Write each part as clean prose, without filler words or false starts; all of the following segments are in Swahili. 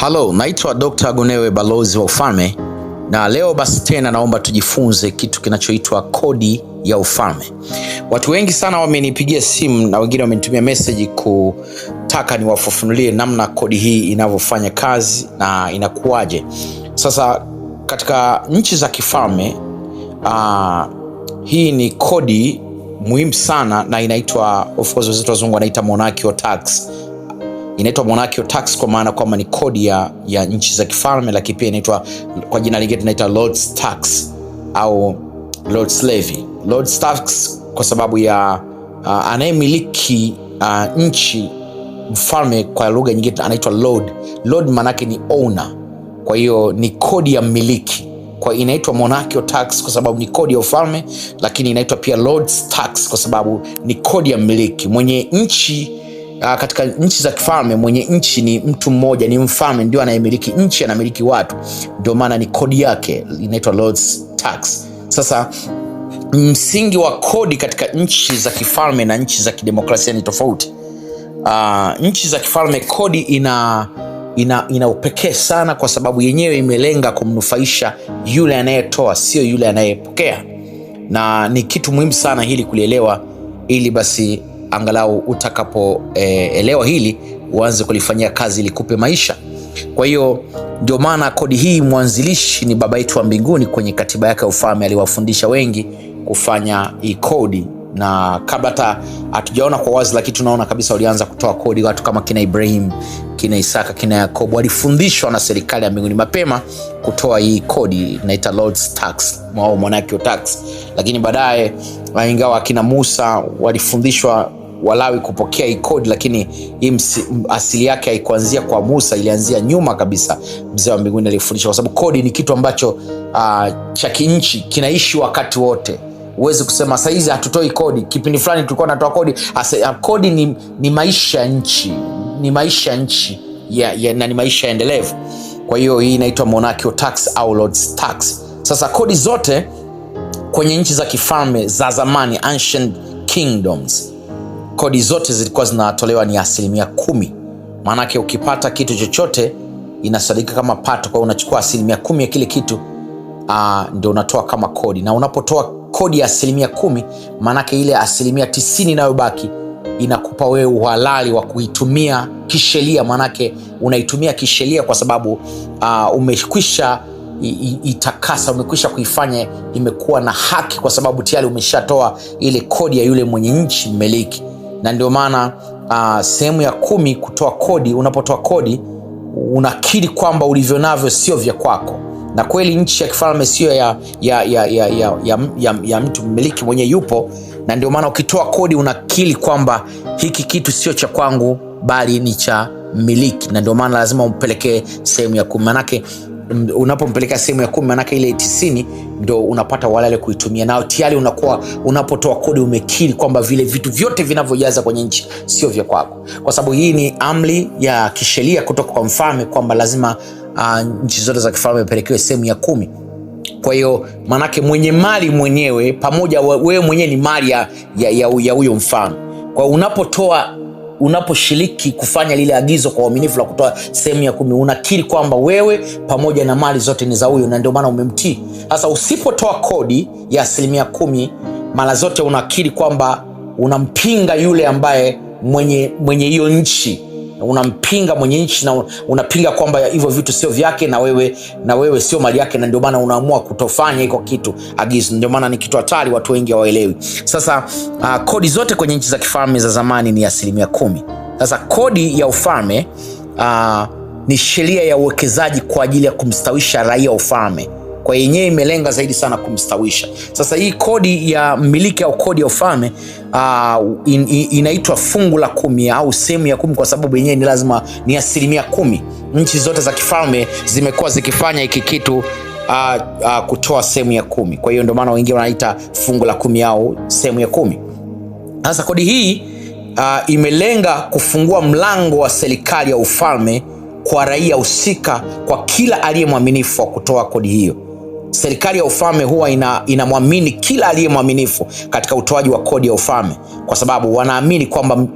Halo, naitwa Dr. Gunewe, balozi wa ufalme, na leo basi tena naomba tujifunze kitu kinachoitwa kodi ya ufalme. Watu wengi sana wamenipigia simu na wengine wamenitumia message kutaka niwafafanulie namna kodi hii inavyofanya kazi na inakuwaje. Sasa katika nchi za kifalme hii ni kodi muhimu sana na inaitwa, of course wenzetu wazungu wanaita monarchical tax. Inaitwa monarchical tax kwa maana kwamba ni kodi ya nchi za kifalme, lakini pia inaitwa kwa jina lingine tunaita Lord's tax au Lord's levy. Lord's tax kwa sababu ya anayemiliki nchi, mfalme kwa lugha nyingine anaitwa lord. Lord maana yake ni owner, kwa hiyo ni kodi ya mmiliki. Kwa inaitwa monarchical tax kwa sababu ni kodi ya ufalme, lakini inaitwa pia Lord's tax kwa sababu ni kodi ya mmiliki. Mwenye nchi katika nchi za kifalme, mwenye nchi ni mtu mmoja, ni mfalme, ndio anayemiliki nchi, anamiliki watu, ndio maana ni kodi yake inaitwa Lord's tax. Sasa msingi wa kodi katika nchi za kifalme na nchi za kidemokrasia ni tofauti. Nchi za kifalme kodi ina upekee sana kwa sababu yenyewe imelenga kumnufaisha yule anayetoa, sio yule anayepokea, na ni kitu muhimu sana hili kulielewa, ili basi angalau utakapoelewa hili uanze kulifanyia kazi ili kupe maisha. Kwa hiyo ndio maana kodi hii mwanzilishi ni Baba yetu wa mbinguni. Kwenye katiba yake ya ufalme aliwafundisha wengi kufanya hii kodi, na kabla hata hatujaona kwa wazi, lakini tunaona kabisa walianza kutoa kodi. Watu kama kina Ibrahim, kina Isaka, kina Yakobo walifundishwa na serikali ya mbinguni mapema kutoa hii kodi inaita Lord's tax au monarchical tax. Lakini baadaye, ingawa kina Musa walifundishwa Walawi kupokea hii kodi, lakini hii asili yake haikuanzia kwa Musa, ilianzia nyuma kabisa. Mzee wa mbinguni alifundisha, kwa sababu kodi ni kitu ambacho cha kinchi, kinaishi wakati wote. Uwezi kusema sasa hizi hatutoi kodi, kipindi fulani tulikuwa tunatoa kodi. Kodi ni maisha ya nchi, ni maisha ya nchi na ni maisha endelevu. Kwa hiyo hii inaitwa monarchical tax au Lord's tax. Sasa kodi zote kwenye nchi za kifalme za zamani, ancient kingdoms, kodi zote zilikuwa zinatolewa ni 10%. Maana yake ukipata kitu chochote inasadika kama pato, kwa unachukua 10% ya kile kitu ndio unatoa kama kodi. Na unapotoa kodi ya 10%, maana yake ile 90% inayobaki inakupa wewe uhalali wa kuitumia kisheria. Maana yake unaitumia kisheria kwa sababu umekwisha itakasa, umekwisha kuifanya imekuwa na haki, kwa sababu tayari umeshatoa ile kodi ya yule mwenye nchi mmiliki. Na ndio maana sehemu ya 10 kutoa kodi, unapotoa kodi unakiri kwamba ulivyo navyo sio vya kwako. Na kweli nchi ya kifalme sio ya mtu mmiliki mwenye yupo, na ndio maana ukitoa kodi unakiri kwamba hiki kitu sio cha kwangu bali ni cha mmiliki. Na ndio maana lazima umpelekee sehemu ya 10. Manake unapompeleka sehemu ya 10, manake ile 90 ndio unapata walale kuitumia. Na tayari unapotoa kodi umekiri kwamba vile vitu vyote vinavyojaza kwenye nchi sio vya kwako, kwa sababu hii ni amri ya kisheria kutoka kwa mfalme kwamba lazima nchi zote za kifalme ipelekewe sehemu ya 10. Kwa hiyo manake mwenye mali mwenyewe pamoja, wewe mwenyewe ni mali ya huyo mfalme. Kwa unaposhiriki kufanya lile agizo kwa uaminifu la kutoa sehemu ya 10, unakiri kwamba wewe pamoja na mali zote ni za huyo, na ndio maana umemtii. Sasa usipotoa kodi ya 10%, mara zote unakiri kwamba unampinga yule ambaye mwenye hiyo nchi, unampinga mwenye nchi, na unapinga kwamba hivyo vitu sio vyake, na wewe sio mali yake, na ndio maana unaamua kutofanya hiko kitu agizo. Ndio maana ni kitu hatari, watu wengi hawaelewi. Sasa kodi zote kwenye nchi za kifalme za zamani ni 10%. Sasa kodi ya ufalme ni sheria ya uwekezaji kwa ajili ya kumstawisha raia wa ufalme. Kwa yenyewe imelenga zaidi sana kumstawisha. Sasa hii kodi ya mmiliki au kodi ya ufalme inaitwa fungu la 10 au sehemu ya 10, kwa sababu yenyewe ni lazima ni 10%. Nchi zote za kifalme zimekuwa zikifanya hiki kitu kutoa sehemu ya 10. Kwa hiyo ndio maana wengine wanaita fungu la 10 au sehemu ya 10. Sasa kodi hii imelenga kufungua mlango wa serikali ya ufalme kwa raia husika, kwa kila aliye mwaminifu wa kutoa kodi hiyo. Serikali ya ufalme huwa inamwamini kila aliye mwaminifu katika utoaji wa kodi ya ufalme, kwa sababu wanaamini kwamba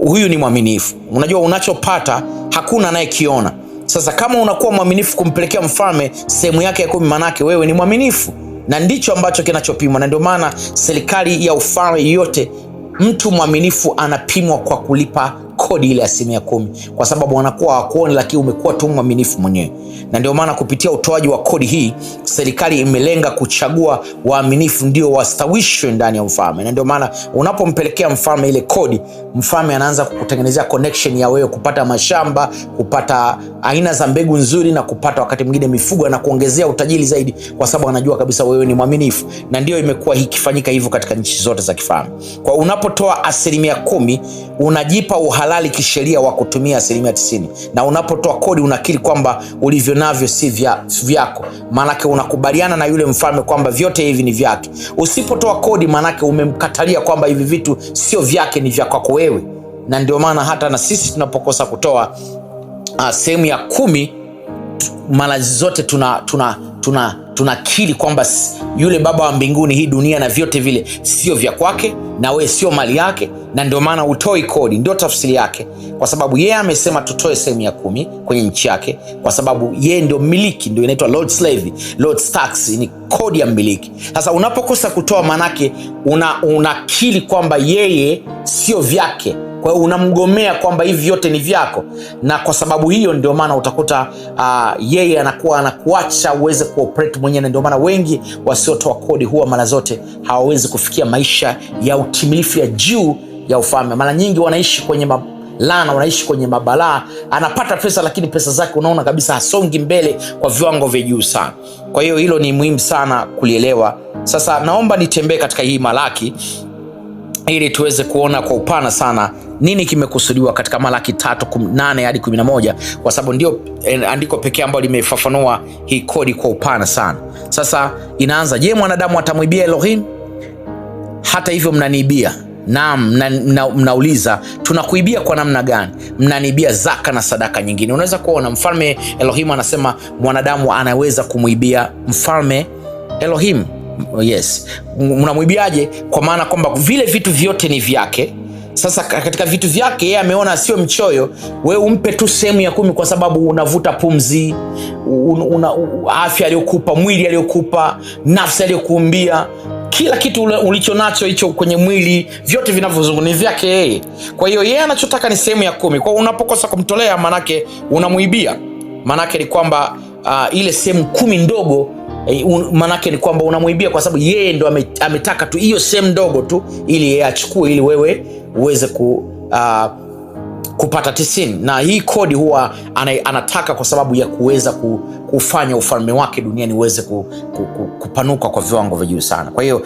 huyu ni mwaminifu. Unajua unachopata hakuna anayekiona, Sasa kama unakuwa mwaminifu kumpelekea mfalme sehemu yake ya 10, manake wewe ni mwaminifu, na ndicho ambacho kinachopimwa. Na ndio maana serikali ya ufalme yote, mtu mwaminifu anapimwa kwa kulipa kodi ile 10%, kwa sababu wanakuwa hawakuoni, lakini umekuwa tu mwaminifu mwenyewe. Na ndio maana kupitia utoaji wa kodi hii, serikali imelenga kuchagua waaminifu ndio wastawishwe ndani ya ufalme. Na ndio maana unapompelekea mfalme ile kodi, mfalme anaanza kukutengenezea connection ya wewe kupata mashamba, kupata aina za mbegu nzuri, na kupata wakati mwingine mifugo, na kuongezea utajiri zaidi, kwa sababu anajua kabisa wewe ni mwaminifu. Na ndio imekuwa ikifanyika hivyo katika nchi zote za kifalme. Kwa unapotoa 10%, unajipa uhalali kisheria wa kutumia 90%, na unapotoa kodi unakiri kwamba ulivyo navyo si vyako, maanake unakubaliana na yule mfalme kwamba vyote hivi ni vyake. Usipotoa kodi, maanake umemkatalia kwamba hivi vitu sio vyake, ni vya kwako wewe. Na ndio maana hata na sisi tunapokosa kutoa sehemu ya 10, mara zote tunakiri kwamba yule Baba wa mbinguni, hii dunia na vyote vile sio vya kwake, na wewe sio mali yake. Na ndio maana utoi kodi, ndio tafsiri yake, kwa sababu yeye amesema tutoe sehemu ya 10 kwenye nchi yake, kwa sababu yeye ndio mmiliki, ndio inaitwa Lord's Levy, Lord's Tax, ni kodi ya mmiliki. Sasa unapokosa kutoa, manake unakiri kwamba yeye sio vyake, kwa hiyo unamgomea kwamba hivi vyote ni vyako. Na kwa sababu hiyo ndio maana utakuta yeye anakuacha uweze kuoperate mwenyewe. Na ndio maana wengi wasiotoa kodi huwa mara zote hawawezi kufikia maisha ya utimilifu ya juu ya ufalme. Mara nyingi wanaishi kwenye laana, wanaishi kwenye mabalaa. Anapata pesa, lakini pesa zake unaona kabisa hasongi mbele kwa viwango vya juu sana. Kwa hiyo hilo ni muhimu sana kulielewa. Sasa naomba nitembee katika hii Malaki ili tuweze kuona kwa upana sana nini kimekusudiwa katika Malaki 3:8 hadi 11, kwa sababu ndio andiko pekee ambalo limefafanua hii kodi kwa upana sana. Sasa inaanza, je, mwanadamu atamwibia Elohim? Hata hivyo mnaniibia. Naam, mnauliza tunakuibia kwa namna gani? Mnaniibia zaka na sadaka nyingine. Unaweza kuona mfalme Elohim anasema mwanadamu anaweza kumwibia mfalme Elohim. Yes. Mnamwibiaje? Kwa maana kwamba vile vitu vyote ni vyake. Sasa katika vitu vyake yeye ameona sio mchoyo wewe umpe tu sehemu ya 10, kwa sababu unavuta pumzi, afya aliyokupa, mwili aliyokupa, nafsi aliyokuumbia, kila kitu ulicho nacho hicho kwenye mwili, vyote vinavyozunguka ni vyake yeye. Kwa hiyo yeye anachotaka ni sehemu ya 10. Kwa unapokosa kumtolea, manake unamuibia. Manake ni kwamba ile sehemu 10 ndogo, manake ni kwamba unamuibia, kwa sababu yeye ndo ametaka tu hiyo sehemu ndogo tu, ili yeye achukue, ili wewe uweze kupata 90. Na hii kodi huwa anataka kwa sababu ya kuweza kufanya ufalme wake duniani uweze kupanuka kwa viwango vya juu sana. Kwa hiyo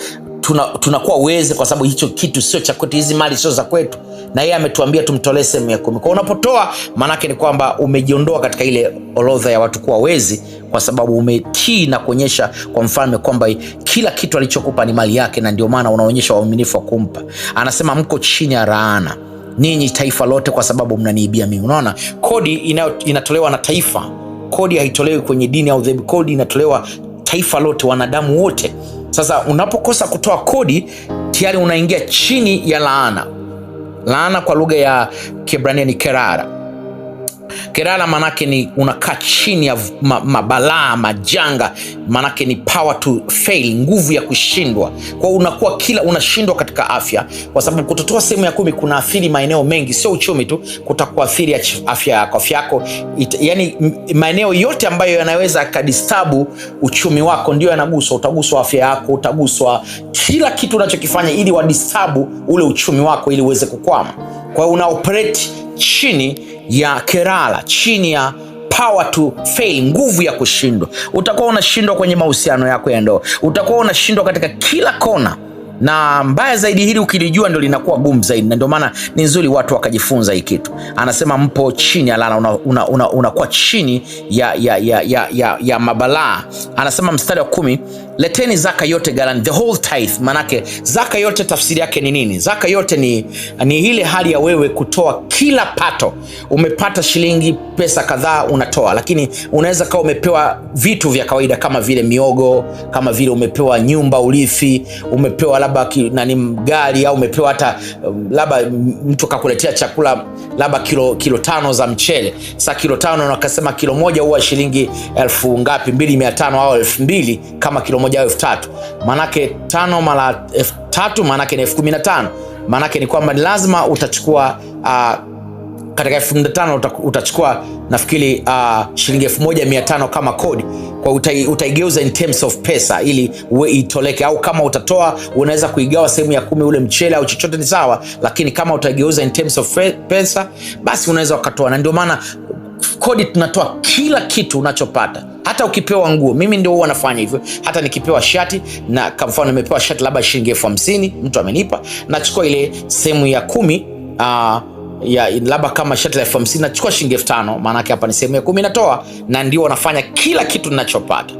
tunakuwa uweze, kwa sababu hicho kitu sio cha kwetu, hizi mali sio za kwetu, na yeye ametuambia tumtolee sehemu ya 10. Kwa unapotoa, manake ni kwamba umejiondoa katika ile orodha ya watu kuwa wezi, kwa sababu umetii na kuonyesha kwa mfalme kwamba kila kitu alichokupa ni mali yake, na ndio maana unaonyesha uaminifu wa kumpa. Anasema mko chini ya laana ninyi taifa lote, kwa sababu mnaniibia mimi. Unaona, kodi inatolewa na taifa. Kodi haitolewi kwenye dini au dhehebu. Kodi inatolewa taifa lote, wanadamu wote. Sasa unapokosa kutoa kodi, tayari unaingia chini ya laana. Laana kwa lugha ya Kiebrania ni kerara. Kerala manake ni unakaa chini ya mabalaa, majanga, manake ni power to fail, nguvu ya kushindwa. Kwa unakuwa unashindwa katika afya, kwa sababu kutotoa sehemu ya 10 kuna athiri maeneo mengi, sio uchumi tu, kutakuathiri afya yako. Yani maeneo yote ambayo yanaweza kadistabu uchumi wako ndio yanaguswa. Utaguswa afya yako, utaguswa kila kitu unachokifanya ili wadistabu ule uchumi wako ili uweze kukwama. Kwa una operate chini ya kerala, chini ya power to fail, nguvu ya kushindwa. Utakuwa unashindwa kwenye mahusiano yako ya ndoa, utakuwa unashindwa katika kila kona, na mbaya zaidi hili ukilijua ndio linakuwa gumu zaidi. Na ndio maana ni nzuri watu wakajifunza hii kitu. Anasema mpo chini ya laana, unakuwa chini ya mabalaa. Anasema mstari wa 10, leteni zaka yote ghalani, the whole tithe. Manake zaka yote tafsiri yake ni nini? Zaka yote ni ile hali ya wewe kutoa kila pato. Umepata shilingi, pesa kadhaa unatoa, lakini unaweza kawa umepewa vitu vya kawaida kama vile miogo, kama vile umepewa nyumba urithi, umepewa labda gari, au umepewa hata labda mtu kakuletea chakula labda kilo 5 za mchele. Sasa kilo 5 na wakasema kilo moja huwa shilingi 1000 ngapi, 2500 au 2000, kama kilo moja au 3000. Manake 5 mara 3000 manake ni 15000. Manake ni kwamba lazima utachukua katika 1500 utachukua nafikiri shilingi 1500 kama kodi, kwa utaigeuza in terms of pesa ili itoleke, au kama utatoa unaweza kuigawa sehemu ya 10 ule mchele au chochote ni sawa, lakini kama utaigeuza in terms of pesa basi unaweza ukatoa. Na ndio maana kodi tunatoa kila kitu unachopata. Hata ukipewa nguo, mimi ndio huwa nafanya hivyo. Hata nikipewa shati, na kwa mfano nimepewa shati labda shilingi 50,000 mtu amenipa, nachukua ile sehemu ya 10 ya labda kama shati la 50,000 nachukua shilingi 5,000, maana yake hapa ni sehemu ya 10 natoa, na ndio nafanya kila kitu ninachopata.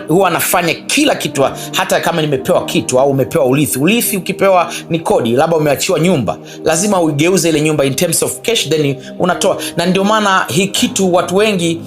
Huwa nafanya kila kitu, hata kama nimepewa kitu au umepewa urithi. Ukipewa ni kodi, labda umeachiwa nyumba, lazima uigeuze ile nyumba in terms of cash, then unatoa. Na ndio maana hii kitu watu wengi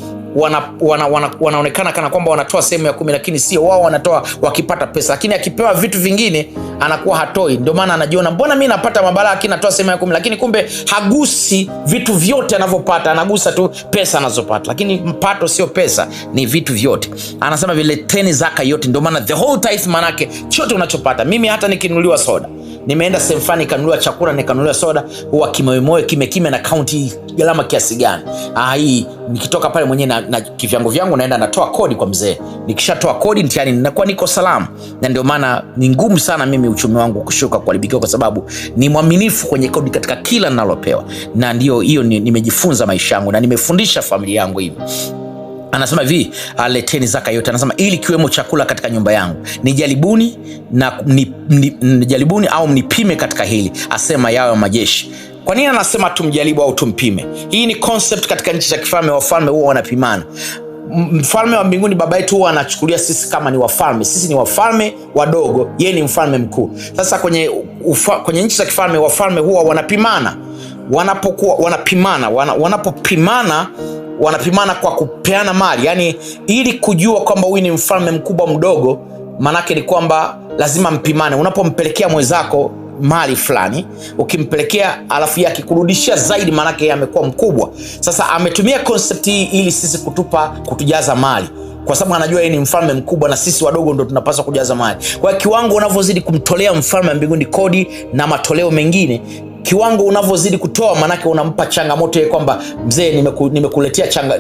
wanaonekana kana kwamba wanatoa sehemu ya 10, lakini sio. Wao wanatoa wakipata pesa, lakini akipewa vitu vingine anakuwa hatoi. Ndio maana anajiona mbona mimi napata mabalaa, lakini natoa sehemu ya 10, lakini kumbe hagusi vitu vyote anavyopata, anagusa tu pesa anazopata. Lakini mpato sio pesa, ni vitu vyote. Anasema vile leteni zaka yote, ndio maana the whole tithe, manake chote unachopata. Mimi hata nikinunuliwa soda, nimeenda sehemu fulani nikanunuliwa chakula, nikanunuliwa soda, huwa kimoyomoyo kime na kaunti gharama kiasi gani. Hii nikitoka pale mwenyewe na kivyango vyangu naenda natoa kodi kwa mzee. Nikishatoa kodi tayari ninakuwa niko salama. Na ndio maana ni ngumu sana mimi uchumi wangu kushuka, kuharibikiwa, kwa sababu ni mwaminifu kwenye kodi katika kila ninalopewa. Na ndio hiyo nimejifunza maisha yangu na nimefundisha familia yangu hivi. Anasema hivi, leteni zaka yote. Anasema ili kiwemo chakula katika nyumba yangu, nijaribuni au mnipime katika hili, asema Yahweh majeshi. Kwa nini anasema tumjaribu au tumpime? Hii ni concept katika nchi za kifalme. Wafalme huwa wanapimana. Mfalme wa mbinguni baba yetu huwa anachukulia sisi kama ni wafalme. Sisi ni wafalme wadogo, yeye ni mfalme mkuu. Sasa kwenye nchi za kifalme wafalme huwa wanapimana. Wanapimana kwa kupeana mali, yani ili kujua kwamba huyu ni mfalme mkubwa mdogo. Manake ni kwamba lazima mpimane. Unapompelekea mwenzako mali fulani, ukimpelekea alafu yake kurudishia zaidi, manake yeye amekuwa mkubwa. Sasa ametumia concept hii ili sisi kutujaza mali, kwa sababu anajua yeye ni mfalme mkubwa na sisi wadogo ndo tunapaswa kujaza mali. Kwa hiyo kiwango unavyozidi kumtolea mfalme wa mbinguni kodi na matoleo mengine, kiwango unavyozidi kutoa, manake unampa changamoto yeye kwamba mzee,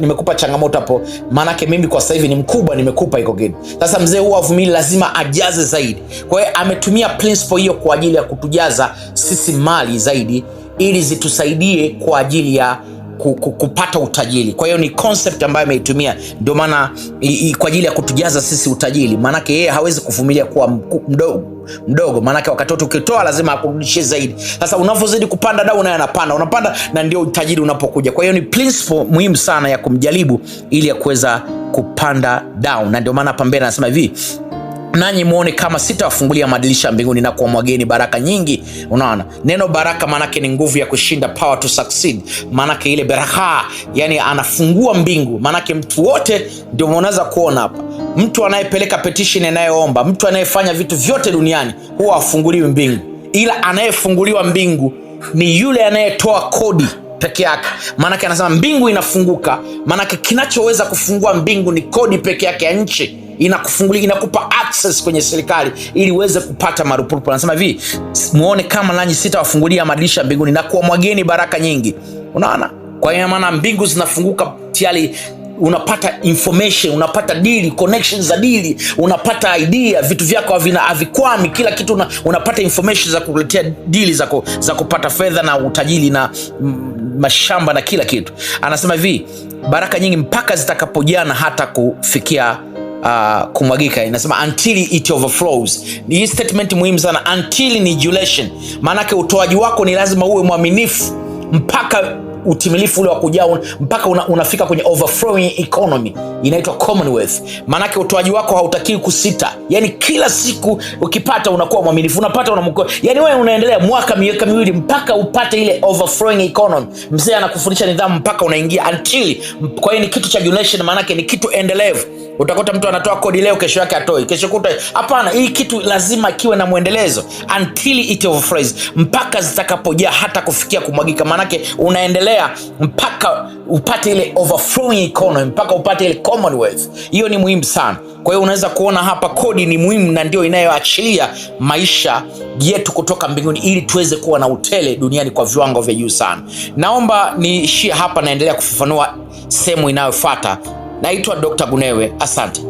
nimekupa changamoto hapo, manake mimi kwa sasa hivi ni mkubwa, nimekupa iko kitu. Sasa mzee huwa avumili, lazima ajaze zaidi. Kwa hiyo ametumia principle hiyo kwa ajili ya kutujaza sisi mali zaidi, ili zitusaidie kwa ajili ya kupata utajiri. Kwa hiyo ni concept ambayo ameitumia, ndio maana kwa ajili ya kutujaza sisi utajiri. Manake yeye hawezi kuvumilia kuwa mdogo, manake wakati wote ukitoa lazima akurudishie zaidi. Sasa unavyozidi kupanda dau naye unapanda, na ndio utajiri unapokuja. Kwa hiyo ni principle muhimu sana ya kumjaribu ili ya kuweza kupanda dau. Na ndio maana hapa mbele anasema hivi, nanyi muone kama sitawafungulia madirisha mbinguni na kuwamwagieni baraka nyingi. Unaona neno baraka manake ni nguvu ya kushinda, power to succeed. Manake ile baraka, yani anafungua mbingu. Manake mtu wote, ndio unaweza kuona hapa, mtu anayepeleka petition, anayeomba, mtu anayefanya vitu vyote duniani huwa afunguliwi mbingu, ila anayefunguliwa mbingu ni yule anayetoa kodi peke yake. Manake anasema mbingu inafunguka, manake kinachoweza kufungua mbingu ni kodi peke yake ya nchi. Inakufungulia, inakupa access kwenye serikali ili uweze kupata marupurupu. Anasema hivi, muone kama nanyi sitawafungulia madirisha mbinguni na kuwamwagieni baraka nyingi. Unaona? Kwa hiyo maana mbingu zinafunguka tayari, unapata information, unapata deal, connections za deal, unapata idea, vitu vyako havikwami, kila kitu unapata information za kukuletea deal za kupata fedha na utajiri na mashamba na kila kitu. Anasema hivi, baraka nyingi mpaka zitakapojana hata kufikia kumwagika. Inasema until it overflows. Hii statement muhimu sana. Until ni duration, maanake utoaji wako ni lazima uwe mwaminifu mpaka utimilifu ule wa kujaa mpaka unafika kwenye overflowing economy, inaitwa Commonwealth. Maanake utoaji wako hautakiwi kusita, yani kila siku ukipata unakuwa mwaminifu, unapata unamkoa, yani wewe unaendelea miaka miwili mpaka upate ile overflowing economy. Mzee anakufundisha nidhamu mpaka unaingia until. Kwa hiyo ni kitu cha duration, maanake ni kitu endelevu. Utakuta mtu anatoa kodi leo, kesho yake atoi, kesho kuta. Hapana, hii kitu lazima kiwe na mwendelezo until it overflows, mpaka zitakapojaa hata kufikia kumwagika. Maanake unaendelea mpaka upate ile overflowing economy, mpaka upate ile Commonwealth. Hiyo ni muhimu sana. Kwa hiyo unaweza kuona hapa kodi ni muhimu na ndio inayoachilia maisha yetu kutoka mbinguni, ili tuweze kuwa na utele duniani kwa viwango vya juu sana. Naomba niishie hapa, naendelea kufafanua sehemu inayofuata. Naitwa Dr. Gunewe, asante.